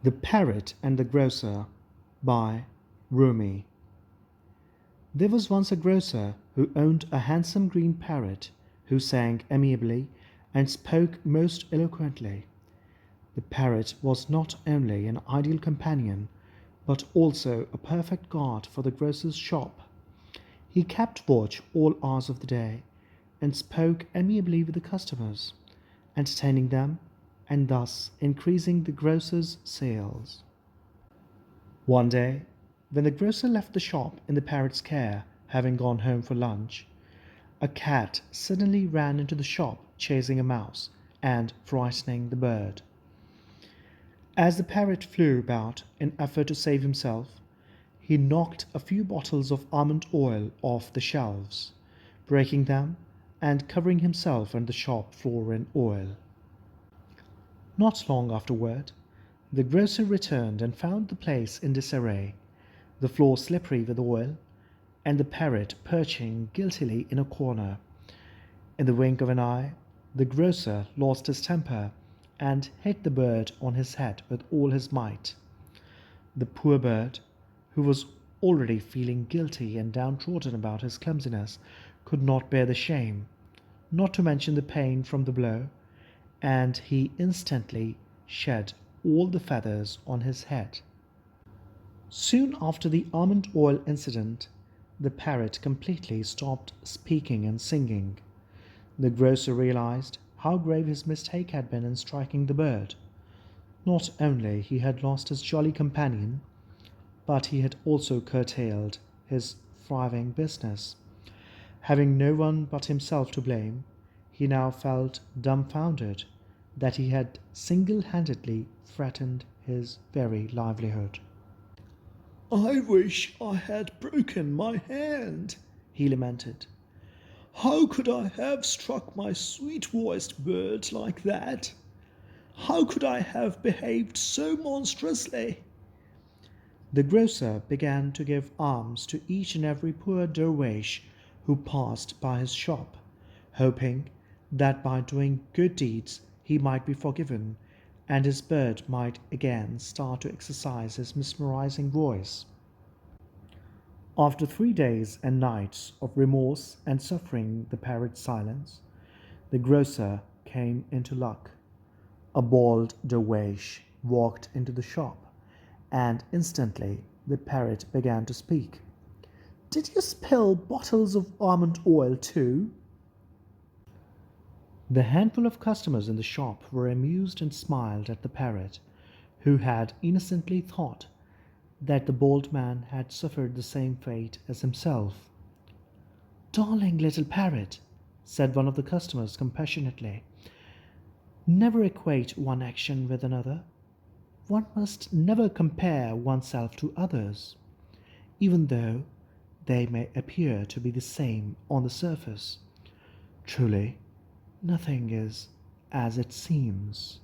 The Parrot and the Grocer by Rumi. There was once a grocer who owned a handsome green parrot who sang amiably and spoke most eloquently. The parrot was not only an ideal companion, but also a perfect guard for the grocer's shop. He kept watch all hours of the day and spoke amiably with the customers, entertaining them and thus increasing the grocer's sales. One day, when the grocer left the shop in the parrot's care, having gone home for lunch, a cat suddenly ran into the shop chasing a mouse and frightening the bird. As the parrot flew about in effort to save himself, he knocked a few bottles of almond oil off the shelves, breaking them and covering himself and the shop floor in oil. Not long afterward, the grocer returned and found the place in disarray, the floor slippery with oil, and the parrot perching guiltily in a corner. In the wink of an eye, the grocer lost his temper and hit the bird on his head with all his might. The poor bird, who was already feeling guilty and downtrodden about his clumsiness, could not bear the shame, not to mention the pain from the blow, and he instantly shed all the feathers on his head. Soon after the almond oil incident, the parrot completely stopped speaking and singing. The grocer realized how grave his mistake had been in striking the bird. Not only he had lost his jolly companion, but he had also curtailed his thriving business. Having no one but himself to blame, he now felt dumbfounded that he had single-handedly threatened his very livelihood. "I wish I had broken my hand," he lamented. "How could I have struck my sweet-voiced bird like that? How could I have behaved so monstrously?" The grocer began to give alms to each and every poor dervish who passed by his shop, hoping that by doing good deeds he might be forgiven and his bird might again start to exercise his mesmerizing voice. After 3 days and nights of remorse and suffering the parrot's silence, the grocer came into luck. A bald dervish walked into the shop, and instantly the parrot began to speak. "Did you spill bottles of almond oil too?" The handful of customers in the shop were amused and smiled at the parrot, who had innocently thought that the bald man had suffered the same fate as himself. "Darling little parrot," said one of the customers compassionately, "never equate one action with another. One must never compare oneself to others, even though they may appear to be the same on the surface. Truly, nothing is as it seems."